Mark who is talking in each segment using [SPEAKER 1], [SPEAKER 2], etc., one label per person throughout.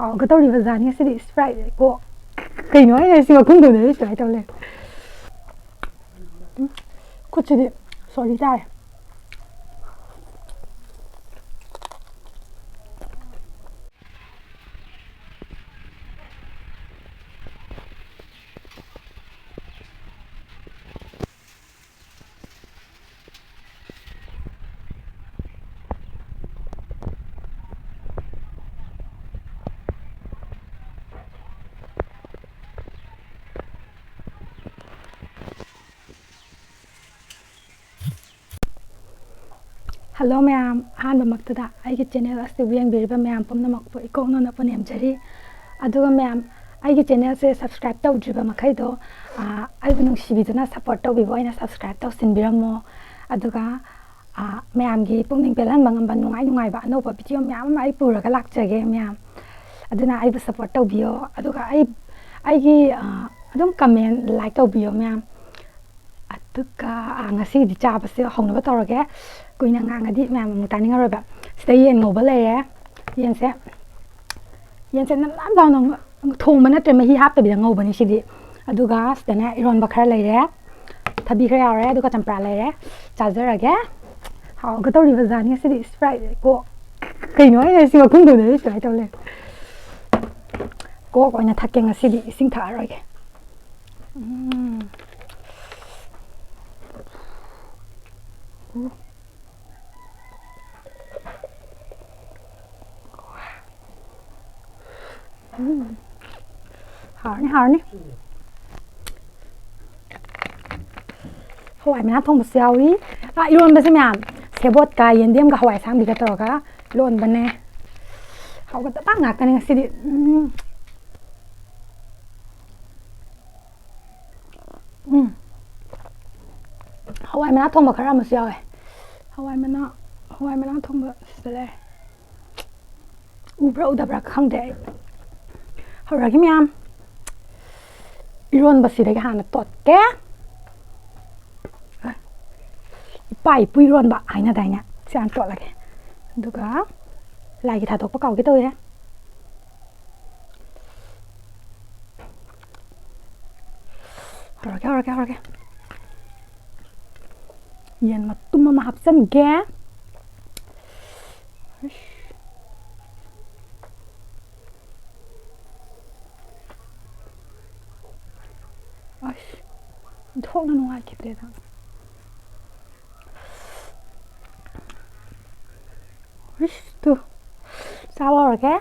[SPEAKER 1] 하우가도리바자니 시리 스프라이트 고 그이노 에시가 궁금해 스프라이트 올래 고치디 소리다 Hello ma'am, ahanba maktada aigi channel asti yengbiriba ma'am pumnamakpu ikoknona punemjari aduga ma'am aigi channel se subscribe tawdriba makhaido aibu nungsibiduna support tawbibo aina subscribe tawsinbiramo aduga ma'am gi pungning pelan bangamba nungai ba anoba video ma'am ai puraga lakjage ma'am aduna aibu support tawbiyo aduga aigi adum comment like tawbiyo ma'am aduga ngasi di chabase hongnaba tawrage kuina ngangadi ma'am taninga roba sida yen ngoba lere yense nam dawn thongba natre mahi hapta bida ngoba ni sidi aduga sidana eranba khara lere thabi khara yawre aduga champra lere chajarage haugadori bazani sidi sprite ko kaino ai siga khungdone sprite tole ko koina thakke ngasidi ising tharoge Harni hawai mana thong basiawi iron basi ma'am sebot ka yendem ga hawai sang biga toroga lon bane hawga ta nga kan ngasidi hawai mana thong ba khara masiawi hawai mana thong ba sele ubra udabra khangde hawragi ma'am iron basi daga hana totke pai pui ron ba aina daina sian tot lage duga lagi tha tok pa kaw ki toy hawragi yen matum ma hapsan ge thokna nuai kitre da tu sao rồi ke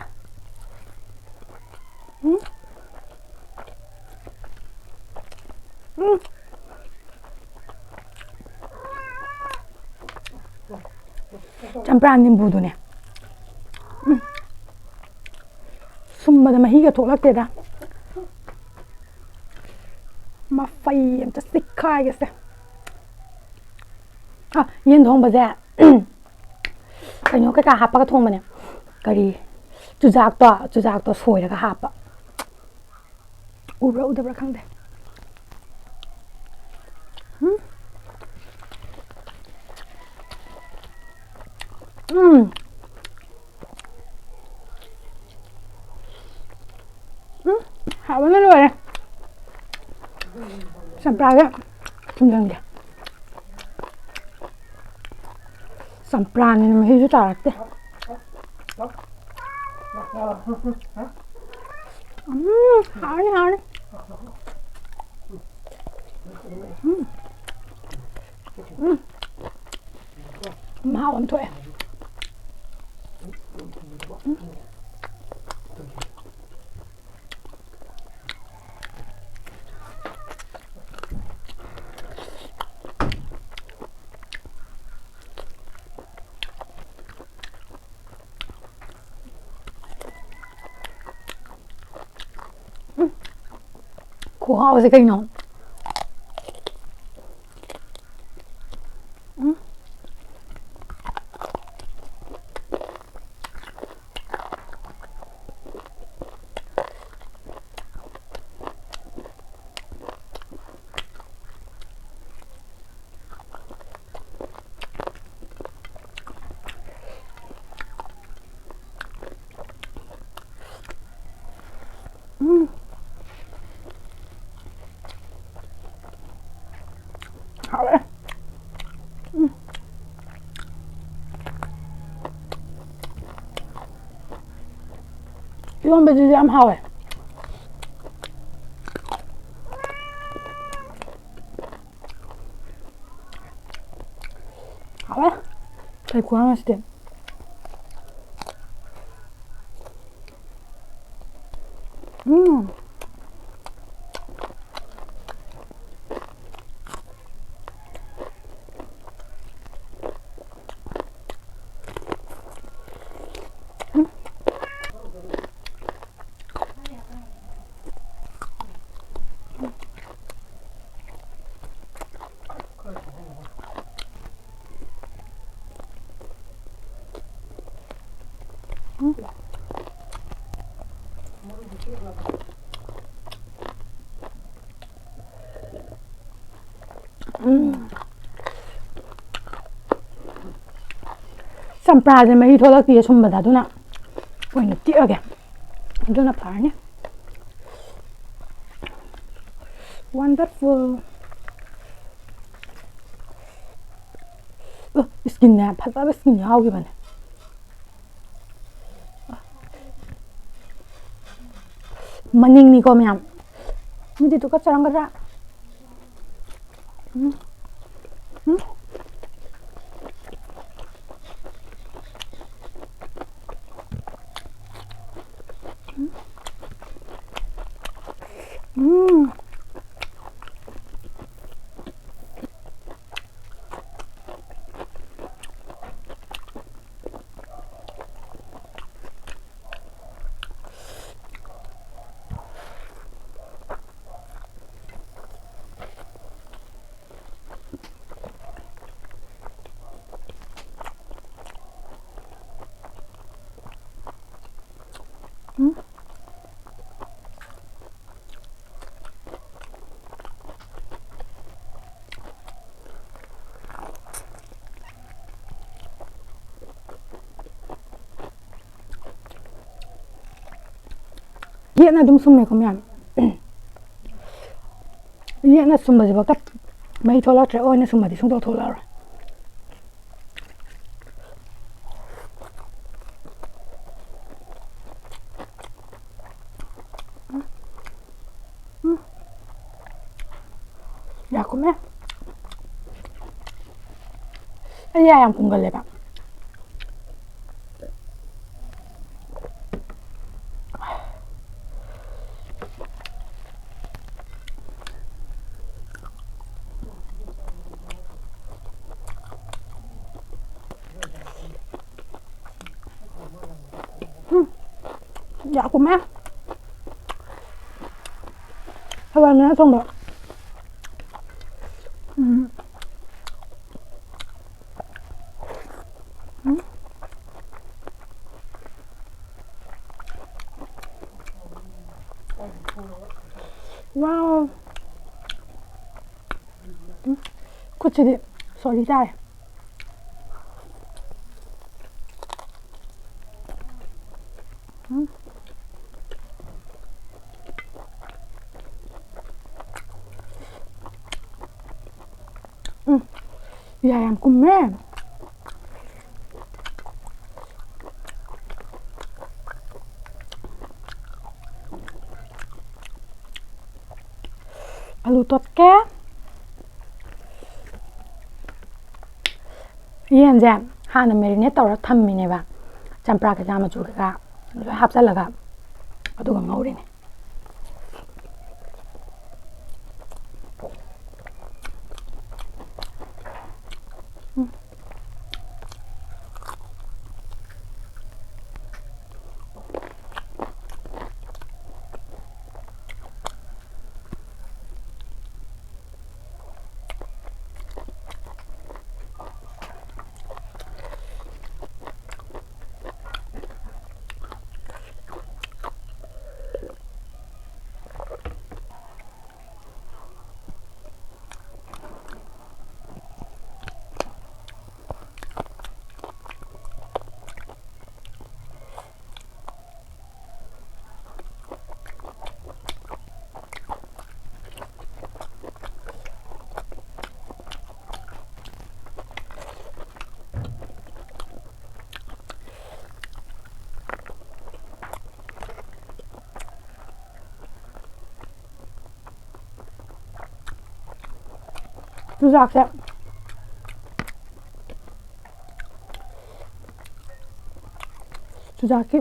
[SPEAKER 1] champran nim budu ne summa da mahi ga thoklakte da ma fai am ta sikkai ge se yen thong ba ja kaino ka happa ka thong bane kari chujak to soi ka happa udabra khangde hawana rồi sampraga tunjang dia sampran ini mahi tarakte harni mau am thôi 고마워 세상에 하왜? 이건 배지지 암 하왜? 하왜? 달콤한 맛이대. ꯆꯝꯄ꯭ꯔꯥꯁꯦ ꯃꯍꯤ ꯊꯣꯛꯂꯛꯇꯤꯌꯦ ꯁꯨꯝꯕꯗ ꯑꯗꯨꯅ ꯑꯣꯏꯅ ꯇꯤꯛꯑꯒꯦ ꯑꯗꯨꯅ ꯐꯔꯅꯤ wonderful ꯁ꯭ꯀꯤꯟꯅꯦ ꯐꯖꯕ skin ꯌꯥꯎꯈꯤꯕꯅꯦ ꯃꯅꯤꯡꯅꯤꯀꯣ ꯃꯌꯥꯝ ꯃꯤꯗꯤ ꯇꯨꯀꯠꯆꯔꯝꯒꯗ꯭ꯔꯥ ꯌꯦꯠꯅ ꯑꯗꯨꯝ ꯁꯨꯝꯃꯦꯀꯣ ꯃꯌꯥꯝ ꯌꯦꯠꯅ ꯁꯨꯝꯕꯁꯤꯐꯥꯎꯗ ꯃꯍꯤ ꯊꯣꯛꯂꯛꯇ꯭ꯔꯦ ꯑꯣꯏꯅ ꯁꯨꯝꯃꯗꯤ ꯁꯨꯡꯊꯣꯛ ꯊꯣꯛꯂꯛꯑꯔꯣꯏ ꯌꯥꯛꯀꯨꯝꯃꯦ ꯑꯩ ꯌꯥ ꯌꯥꯝ ꯀꯨꯝꯒꯜꯂꯦꯕ ꯌꯥꯛꯀꯨꯝꯃꯦ ꯍꯋꯥꯏ ꯃꯅꯥ ꯊꯣꯡꯕ 와우 고추디 소리 잘 야양 꿈매 아루 떴게 이제 하나 메리네이트 ꯇꯧꯔ ꯊꯝꯃꯤꯅꯦꯕ ꯆꯝꯄ꯭ꯔꯥ ꯀꯩꯀꯥ ꯃꯆꯨ ꯀꯩꯀꯥ ꯂꯣꯏ ꯍꯥꯞꯆꯜꯂꯒ ꯑꯗꯨꯒ ꯉꯧꯔꯤꯅꯦ chujak chujak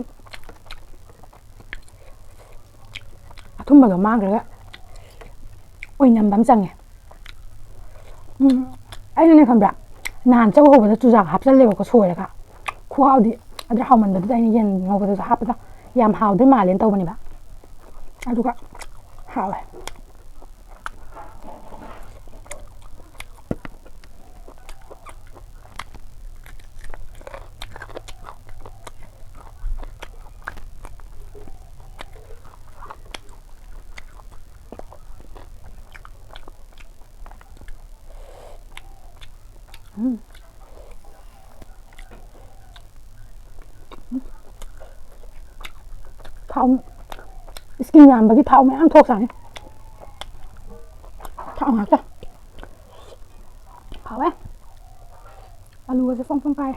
[SPEAKER 1] ꯑꯊꯨꯝꯕꯗꯣ ꯃꯥꯡꯈ꯭ꯔꯒ ꯑꯣꯏꯅꯝꯕ ꯑꯃ ꯆꯪꯉꯦ ꯑꯩꯅꯅꯦ ꯈꯪꯕ꯭ꯔꯥ ꯅꯍꯥꯟ ꯆꯧ ꯍꯧꯕꯗ ꯆꯨꯖꯥꯛ ꯍꯥꯞꯆꯜꯂꯦꯕꯀꯣ ꯁꯣꯏꯔꯒ ꯈꯨꯍꯥꯎꯗꯤ ꯑꯗꯨ ꯍꯥꯎꯃꯟꯕꯗꯨꯗ ꯑꯩꯅ ꯌꯦꯟ ꯉꯧꯕꯗꯁꯨ ꯍꯥꯞꯄꯗ ꯌꯥꯝ ꯍꯥꯎꯗꯣꯏ ꯃꯥꯜꯂꯦꯅ ꯇꯧꯕꯅꯦꯕ ꯑꯗꯨꯒ ꯍꯥꯎꯋꯦ ꯊꯥꯎ ꯏꯁꯀꯤꯟ ꯌꯥꯝꯕꯒꯤ ꯊꯥꯎ ꯃꯌꯥꯝ ꯊꯣꯛꯆꯥꯅꯤ ꯊꯥꯎ ꯉꯥꯛꯇ ꯍꯥꯎꯋꯦ ꯑꯂꯨꯒꯁꯦ ꯐꯣꯡ ꯐꯣꯡ ꯀꯥꯏ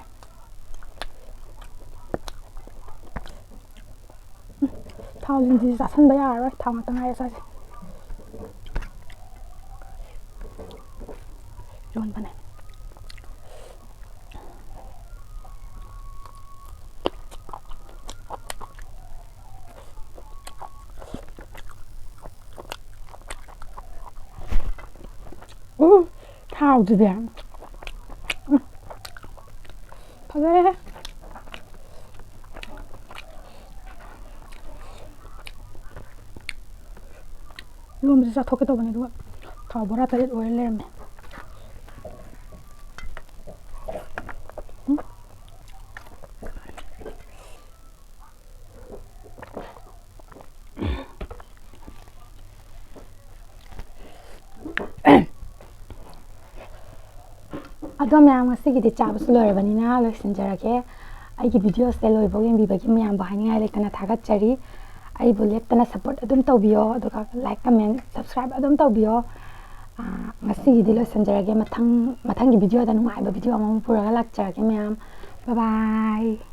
[SPEAKER 1] ꯊꯥꯎꯁꯤꯡꯁꯤꯁꯨ ꯆꯥꯁꯟꯕ ꯌꯥꯔꯔꯣꯏ ꯊꯥꯎ ꯉꯥꯛꯇ ꯉꯥꯏꯔꯦ ꯆꯥꯁꯦ ꯌꯣꯟꯕꯅꯦ ꯊꯥꯎꯗꯨꯗꯤ ꯐꯖꯔꯦꯍꯦ ꯏꯔꯣꯟꯕꯁꯦ ꯆꯥꯊꯣꯛꯀꯦ ꯇꯧꯕꯅꯦ ꯑꯗꯨꯒ ꯊꯥꯎ ꯕꯣꯔꯥ 8 ꯑꯣꯏꯔ ꯂꯩꯔꯝꯃꯦ ꯑꯗꯣ ꯃꯌꯥꯝ ꯉꯁꯤꯒꯤꯗꯤ ꯆꯥꯕꯁꯨ ꯂꯣꯏꯔꯕꯅꯤꯅ ꯂꯣꯏꯁꯤꯟꯖꯔꯒꯦ ꯑꯩꯒꯤ ꯚꯤꯗꯤꯑꯣꯁꯦ ꯂꯣꯏꯐꯥꯎ ꯌꯦꯡꯕꯤꯕꯒꯤ ꯃꯌꯥꯝꯕꯨ ꯍꯥꯏꯅꯤꯡꯉꯥꯏ ꯂꯩꯇꯅ ꯊꯥꯒꯠꯆꯔꯤ ꯑꯩꯕꯨ ꯂꯦꯞꯇꯅ ꯁꯞꯄꯣꯔꯠ ꯑꯗꯨꯝ ꯇꯧꯕꯤꯌꯣ ꯑꯗꯨꯒ ꯂꯥꯏꯛ ꯀꯃꯦꯟ ꯁꯕꯁꯀ꯭ꯔꯥꯏꯕ ꯑꯗꯨꯝ ꯇꯧꯕꯤꯌꯣ ꯉꯁꯤꯒꯤꯗꯤ ꯂꯣꯏꯁꯤꯟꯖꯔꯒꯦ ꯃꯊꯪꯒꯤ ꯚꯤꯗꯤꯑꯣꯗ ꯅꯨꯡꯉꯥꯏꯕ ꯚꯤꯗꯤꯑꯣ ꯑꯃꯃꯨꯛ ꯄꯨꯔꯒ ꯂꯥꯛꯆꯔꯒꯦ ꯃꯌꯥꯝ ꯕꯥꯏ ꯕꯥꯏ